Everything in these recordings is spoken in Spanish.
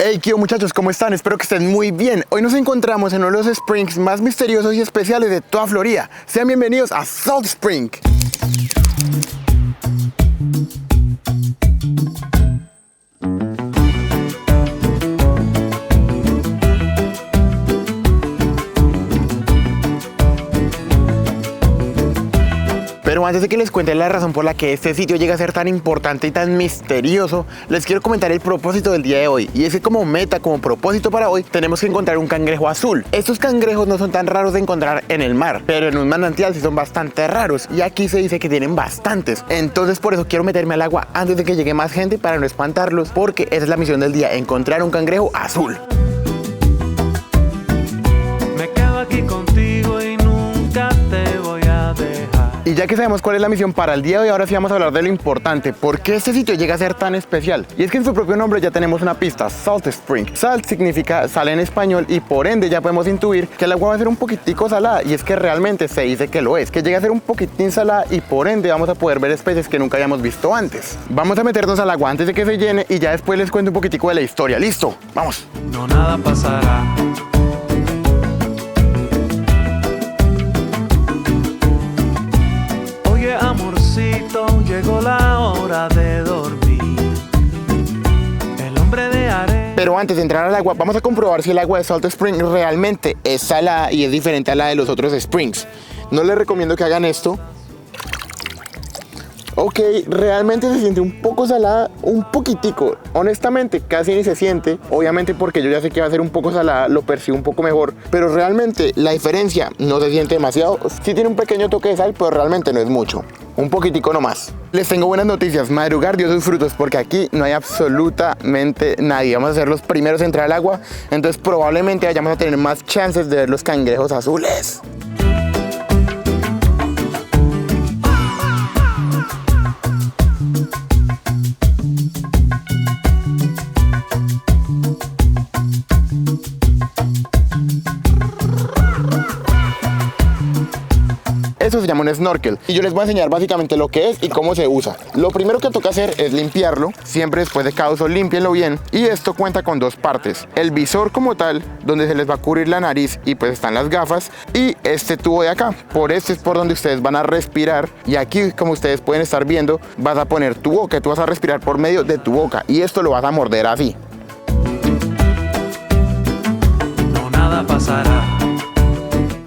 Hey, ¿qué muchachos? ¿Cómo están? Espero que estén muy bien. Hoy nos encontramos en uno de los springs más misteriosos y especiales de toda Florida. Sean bienvenidos a Salt Spring. Pero antes de que les cuente la razón por la que este sitio llega a ser tan importante y tan misterioso, les quiero comentar el propósito del día de hoy. Y es que como meta, como propósito para hoy, tenemos que encontrar un cangrejo azul. Estos cangrejos no son tan raros de encontrar en el mar, pero en un manantial sí son bastante raros. Y aquí se dice que tienen bastantes. Entonces por eso quiero meterme al agua antes de que llegue más gente para no espantarlos, porque esa es la misión del día, encontrar un cangrejo azul. Me quedo aquí contigo y nunca te voy a dejar. Y ya que sabemos cuál es la misión para el día de hoy, ahora sí vamos a hablar de lo importante. ¿Por qué este sitio llega a ser tan especial? Y es que en su propio nombre ya tenemos una pista, Salt Spring. Salt significa sal en español y por ende ya podemos intuir que el agua va a ser un poquitico salada. Y es que realmente se dice que lo es, que llega a ser un poquitín salada y por ende vamos a poder ver especies que nunca habíamos visto antes. Vamos a meternos al agua antes de que se llene y ya después les cuento un poquitico de la historia. ¿Listo? ¡Vamos! No, nada pasará. Oye, amorcito, llegó la hora de dormir. El hombre de arena. Pero antes de entrar al agua, vamos a comprobar si el agua de Salt Spring realmente es salada y es diferente a la de los otros springs. No les recomiendo que hagan esto. Ok, realmente se siente un poco salada, un poquitico. Honestamente, casi ni se siente. Obviamente porque yo ya sé que va a ser un poco salada, lo percibo un poco mejor. Pero realmente la diferencia no se siente demasiado. Sí tiene un pequeño toque de sal, pero realmente no es mucho. Un poquitico nomás. Les tengo buenas noticias. Madrugar dio sus frutos porque aquí no hay absolutamente nadie. Vamos a ser los primeros en entrar al agua. Entonces probablemente vayamos a tener más chances de ver los cangrejos azules. Eso se llama un snorkel y yo les voy a enseñar básicamente lo que es y cómo se usa. Lo primero que toca hacer es limpiarlo. Siempre después de cada uso límpienlo bien. Y esto cuenta con dos partes: el visor como tal, donde se les va a cubrir la nariz y pues están las gafas, y este tubo de acá. Por este es por donde ustedes van a respirar. Y aquí, como ustedes pueden estar viendo, vas a poner tu boca. Tú vas a respirar por medio de tu boca y esto lo vas a morder así. No, nada pasará.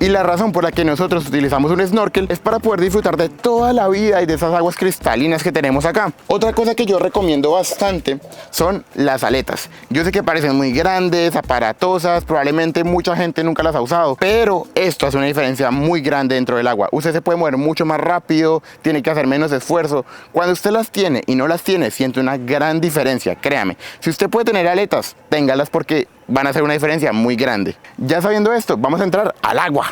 Y la razón por la que nosotros utilizamos un snorkel es para poder disfrutar de toda la vida y de esas aguas cristalinas que tenemos acá. Otra cosa que yo recomiendo bastante son las aletas. Yo sé que parecen muy grandes, aparatosas, probablemente mucha gente nunca las ha usado, pero esto hace una diferencia muy grande dentro del agua. Usted se puede mover mucho más rápido, tiene que hacer menos esfuerzo. Cuando usted las tiene y no las tiene, siente una gran diferencia, créame. Si usted puede tener aletas, téngalas porque van a hacer una diferencia muy grande. Ya sabiendo esto, vamos a entrar al agua.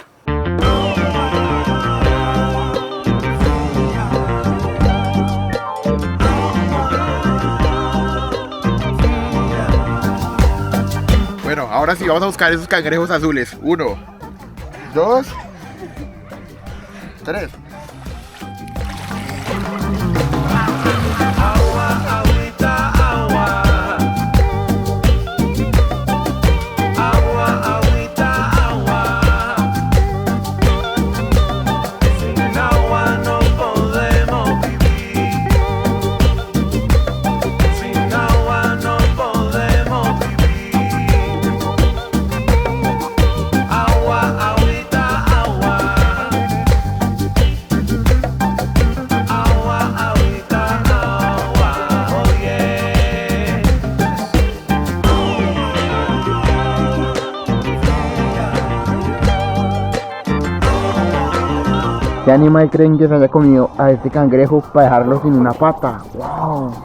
Bueno, ahora sí vamos a buscar esos cangrejos azules. 1, 2, 3. ¿Qué animal creen que se haya comido a este cangrejo para dejarlo sin una pata? ¡Wow!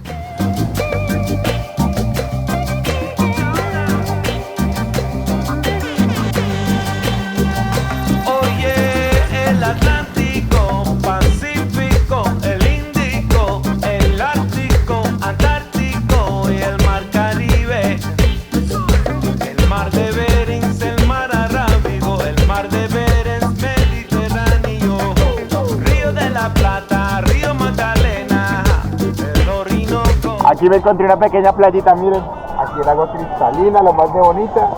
Oye, el Atlántico, Pacífico, el Índico, el Ártico, Antártico y el Mar Caribe. El Mar de Bering, el Mar Arábigo, el Mar de Bering, Mediterráneo, Río de la Plata, Río Magdalena, el Orinoco. Aquí me encontré una pequeña playita, miren. Aquí aquí el agua cristalina, lo más de bonita.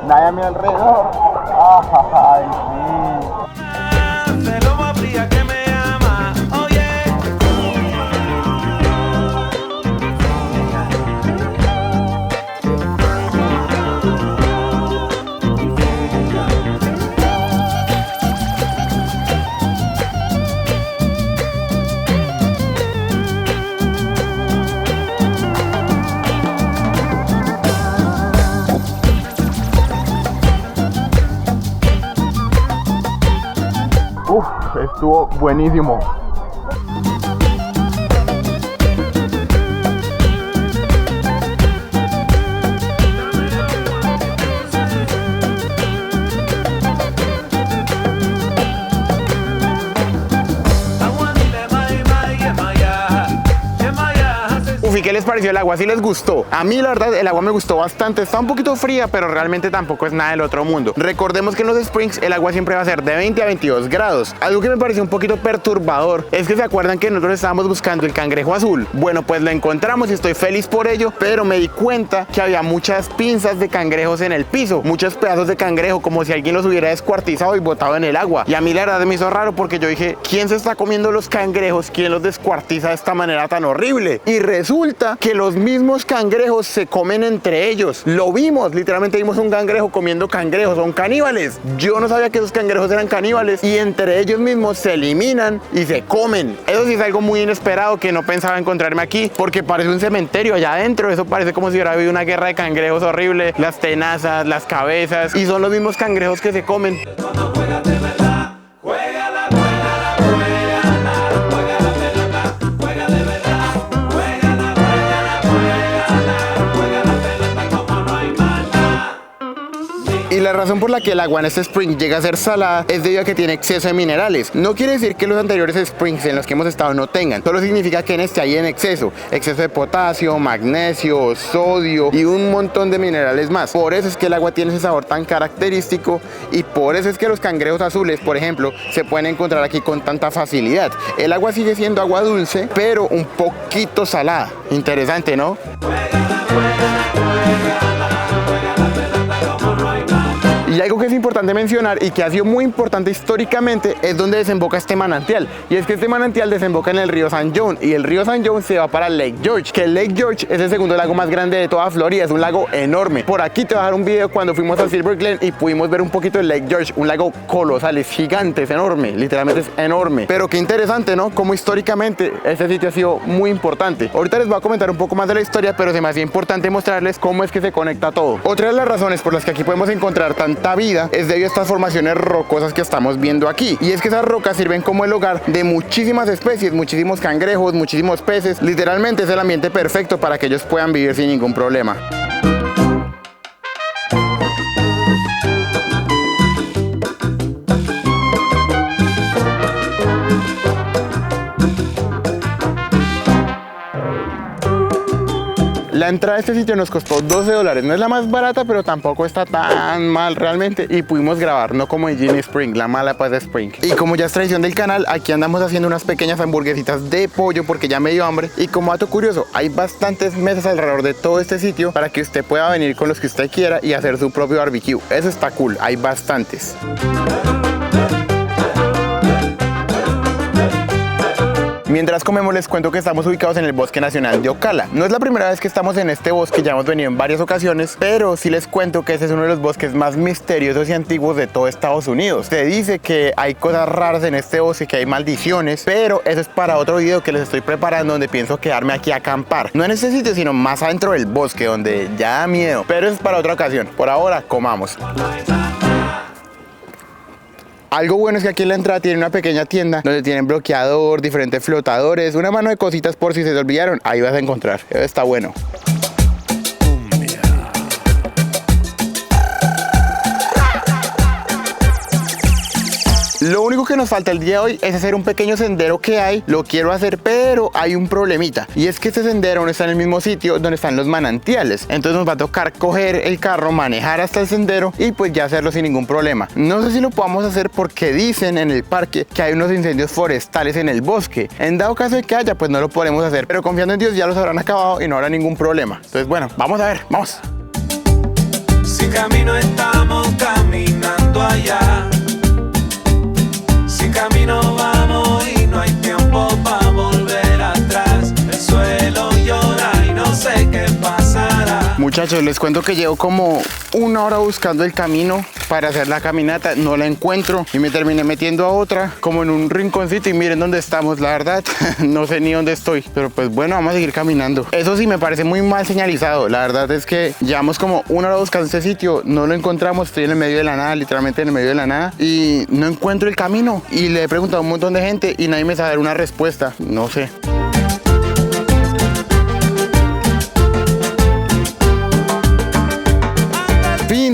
Nadie a mi alrededor. Ay, sí. De lo más fría que me ama, oye. Uf, estuvo buenísimo. Uf, ¿y qué les pareció el agua? ¿Sí les gustó? A mí la verdad el agua me gustó bastante. Está un poquito fría, pero realmente tampoco es nada del otro mundo. Recordemos que en los springs el agua siempre va a ser de 20 a 22 grados. Algo que me pareció un poquito perturbador es que se acuerdan que nosotros estábamos buscando el cangrejo azul. Bueno, pues lo encontramos y estoy feliz por ello, pero me di cuenta que había muchas pinzas de cangrejos en el piso, muchos pedazos de cangrejo, como si alguien los hubiera descuartizado y botado en el agua. Y a mí la verdad me hizo raro porque yo dije, ¿quién se está comiendo los cangrejos? ¿Quién los descuartiza de esta manera tan horrible? Y resulta que los mismos cangrejos se comen entre ellos. Lo vimos, literalmente vimos un cangrejo comiendo cangrejos, son caníbales. Yo no sabía que esos cangrejos eran caníbales y entre ellos mismos se eliminan y se comen. Eso sí es algo muy inesperado que no pensaba encontrarme aquí, porque parece un cementerio allá adentro. Eso parece como si hubiera habido una guerra de cangrejos horrible, las tenazas, las cabezas, y son los mismos cangrejos que se comen. Y la razón por la que el agua en este spring llega a ser salada es debido a que tiene exceso de minerales. No quiere decir que los anteriores springs en los que hemos estado no tengan, solo significa que en este hay en exceso de potasio, magnesio, sodio y un montón de minerales más. Por eso es que el agua tiene ese sabor tan característico y por eso es que los cangrejos azules, por ejemplo, se pueden encontrar aquí con tanta facilidad. El agua sigue siendo agua dulce, pero un poquito salada. Interesante, ¿no? Y algo que es importante mencionar y que ha sido muy importante históricamente es donde desemboca este manantial. Y es que este manantial desemboca en el río St. John y el río St. John se va para Lake George, que el Lake George es el segundo lago más grande de toda Florida, es un lago enorme. Por aquí te voy a dejar un video cuando fuimos a Silver Glen y pudimos ver un poquito del Lake George, un lago colosal, es gigante, es enorme, literalmente es enorme. Pero qué interesante, ¿no? Como históricamente este sitio ha sido muy importante. Ahorita les voy a comentar un poco más de la historia, pero se me hacía importante mostrarles cómo es que se conecta todo. Otra de las razones por las que aquí podemos encontrar tanta vida es debido a estas formaciones rocosas que estamos viendo aquí, y es que esas rocas sirven como el hogar de muchísimas especies, muchísimos cangrejos, muchísimos peces. Literalmente es el ambiente perfecto para que ellos puedan vivir sin ningún problema. La entrada a este sitio nos costó $12. No es la más barata, pero tampoco está tan mal realmente. Y pudimos grabar, no como en Gin Spring, la mala pues de Spring. Y como ya es tradición del canal, aquí andamos haciendo unas pequeñas hamburguesitas de pollo porque ya me dio hambre. Y como dato curioso, hay bastantes mesas alrededor de todo este sitio para que usted pueda venir con los que usted quiera y hacer su propio barbecue. Eso está cool, hay bastantes. Mientras comemos les cuento que estamos ubicados en el Bosque Nacional de Ocala. No es la primera vez que estamos en este bosque, ya hemos venido en varias ocasiones, pero sí les cuento que este es uno de los bosques más misteriosos y antiguos de todo Estados Unidos. Se dice que hay cosas raras en este bosque, que hay maldiciones, pero eso es para otro video que les estoy preparando donde pienso quedarme aquí a acampar. No en este sitio, sino más adentro del bosque donde ya da miedo, pero eso es para otra ocasión. Por ahora, comamos. Algo bueno es que aquí en la entrada tiene una pequeña tienda donde tienen bloqueador, diferentes flotadores, una mano de cositas por si se te olvidaron. Ahí vas a encontrar. Eso está bueno. Lo único que nos falta el día de hoy es hacer un pequeño sendero que hay. Lo quiero hacer, pero hay un problemita. Y es que este sendero no está en el mismo sitio donde están los manantiales. Entonces nos va a tocar coger el carro, manejar hasta el sendero y pues ya hacerlo sin ningún problema. No sé si lo podamos hacer porque dicen en el parque que hay unos incendios forestales en el bosque. En dado caso de que haya, pues no lo podemos hacer. Pero confiando en Dios ya los habrán acabado y no habrá ningún problema. Entonces bueno, vamos a ver, vamos. Sin camino estamos caminando allá. Sin camino vamos y no hay tiempo para volver atrás. El suelo llora y no sé qué pasará. Muchachos, les cuento que llevo como 1 hora buscando el camino para hacer la caminata, no la encuentro y me terminé metiendo a otra como en un rinconcito y miren dónde estamos, la verdad no sé ni dónde estoy, pero pues bueno, vamos a seguir caminando. Eso sí me parece muy mal señalizado, la verdad es que llevamos como 1 hora buscando este sitio, no lo encontramos, estoy en el medio de la nada, literalmente en el medio de la nada y no encuentro el camino y le he preguntado a un montón de gente y nadie me sabe dar una respuesta, no sé.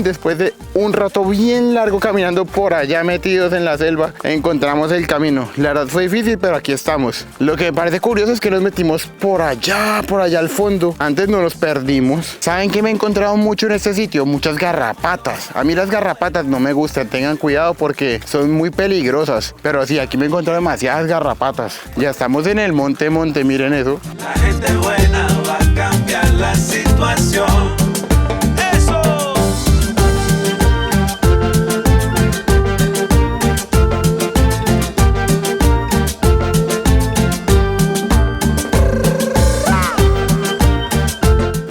Después de un rato bien largo caminando por allá metidos en la selva, encontramos el camino. La verdad fue difícil, pero aquí estamos. Lo que me parece curioso es que nos metimos por allá al fondo. Antes no nos perdimos. ¿Saben qué me he encontrado mucho en este sitio? Muchas garrapatas. A mí las garrapatas no me gustan, tengan cuidado porque son muy peligrosas. Pero sí, aquí me he encontrado demasiadas garrapatas. Ya estamos en el monte, miren eso. La gente buena va a cambiar la situación.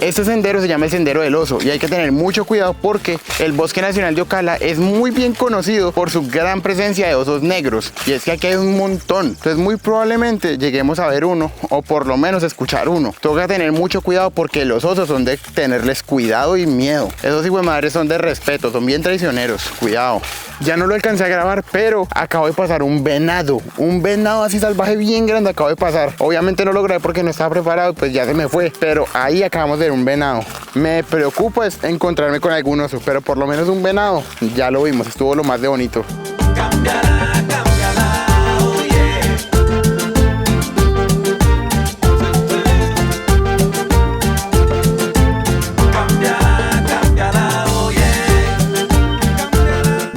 Este sendero se llama el Sendero del Oso y hay que tener mucho cuidado porque el Bosque Nacional de Ocala es muy bien conocido por su gran presencia de osos negros y es que aquí hay un montón, entonces muy probablemente lleguemos a ver uno o por lo menos escuchar uno. Toca tener mucho cuidado porque los osos son de tenerles cuidado y miedo. Esos hijuemadres son de respeto, son bien traicioneros, cuidado. Ya no lo alcancé a grabar, pero acabo de pasar un venado así salvaje bien grande acabo de pasar. Obviamente no lo grabé porque no estaba preparado, pues ya se me fue, pero ahí acabamos de ver un venado. Me preocupa es encontrarme con algún oso, pero por lo menos un venado ya lo vimos, estuvo lo más de bonito. Cambiará, cambiará, oh yeah. Cambiará, cambiará, oh yeah.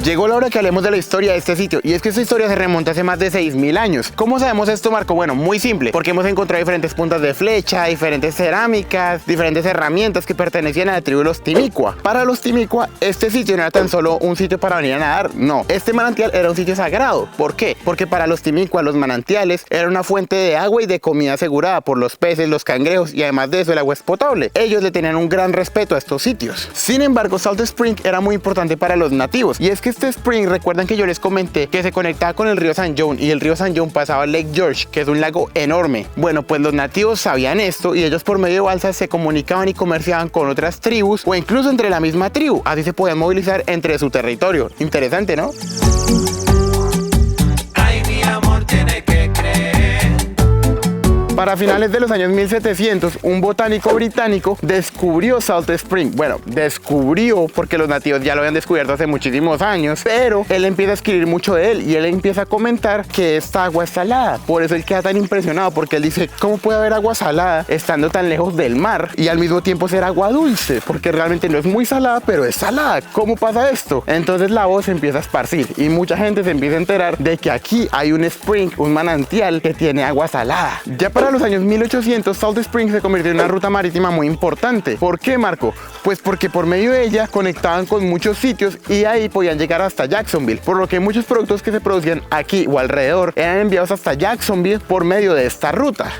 Llegó la hora que hablemos de la historia de este sitio y es que esta historia se remonta hace más de 6.000 años. ¿Cómo sabemos esto, Marco? Bueno, muy simple, porque hemos encontrado diferentes puntas de flecha, diferentes cerámicas, diferentes herramientas que pertenecían a la tribu de los Timicua. Para los Timicua, este sitio no era tan solo un sitio para venir a nadar, no. Este manantial era un sitio sagrado. ¿Por qué? Porque para los Timicua los manantiales era una fuente de agua y de comida asegurada por los peces, los cangrejos y además de eso el agua es potable. Ellos le tenían un gran respeto a estos sitios. Sin embargo, Salt Spring era muy importante para los nativos y es que este spring, recuerdan que yo les comenté que se conectaba con el río San John y el río San John pasaba al Lake George, que es un lago enorme. Bueno, pues los nativos sabían esto y ellos por medio de balsas se comunicaban y comerciaban con otras tribus o incluso entre la misma tribu, así se podían movilizar entre su territorio. Interesante, ¿no? Ay, mi amor, tiene que creer. Para finales de los años 1700, un botánico británico descubrió Salt Spring. Bueno, descubrió porque los nativos ya lo habían descubierto hace muchísimos años, pero él empieza a escribir mucho de él y él empieza a comentar que esta agua es salada. Por eso él queda tan impresionado, porque él dice, ¿cómo puede haber agua salada estando tan lejos del mar y al mismo tiempo ser agua dulce? Porque realmente no es muy salada, pero es salada. ¿Cómo pasa esto? Entonces la voz se empieza a esparcir y mucha gente se empieza a enterar de que aquí hay un spring, un manantial que tiene agua salada. Ya para los años 1800, Salt Spring se convirtió en una ruta marítima muy importante. ¿Por qué, Marco? Pues porque por medio de ella conectaban con muchos sitios y ahí podían llegar hasta Jacksonville, por lo que muchos productos que se producían aquí o alrededor eran enviados hasta Jacksonville por medio de esta ruta.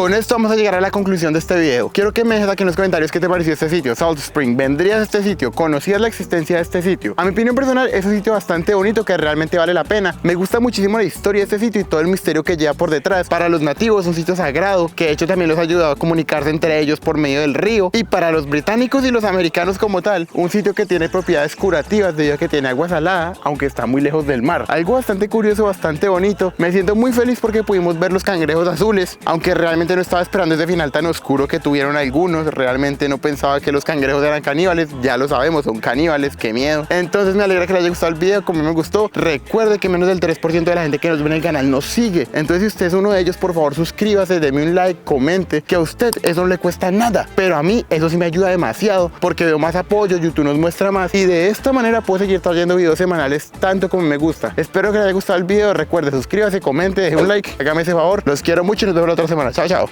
con esto vamos a llegar a la conclusión de este video. Quiero que me dejes aquí en los comentarios qué te pareció este sitio, Salt Spring. ¿Vendrías a este sitio? ¿Conocías la existencia de este sitio? A mi opinión personal es un sitio bastante bonito que realmente vale la pena. Me gusta muchísimo la historia de este sitio y todo el misterio que lleva por detrás. Para los nativos es un sitio sagrado que de hecho también los ha ayudado a comunicarse entre ellos por medio del río. Y para los británicos y los americanos como tal, un sitio que tiene propiedades curativas debido a que tiene agua salada, aunque está muy lejos del mar. Algo bastante curioso, bastante bonito. Me siento muy feliz porque pudimos ver los cangrejos azules, aunque realmente no estaba esperando ese final tan oscuro que tuvieron algunos. Realmente no pensaba que los cangrejos eran caníbales. Ya lo sabemos, son caníbales, qué miedo. Entonces me alegra que les haya gustado el video como me gustó. Recuerde que menos del 3% de la gente que nos ve en el canal nos sigue. Entonces si usted es uno de ellos, por favor suscríbase, deme un like, comente, que a usted eso no le cuesta nada, pero a mí eso sí me ayuda demasiado porque veo más apoyo, YouTube nos muestra más y de esta manera puedo seguir trayendo videos semanales tanto como me gusta. Espero que les haya gustado el video. Recuerde, suscríbase, comente, deje un like, hágame ese favor. Los quiero mucho y nos vemos la otra semana. Chao, chao.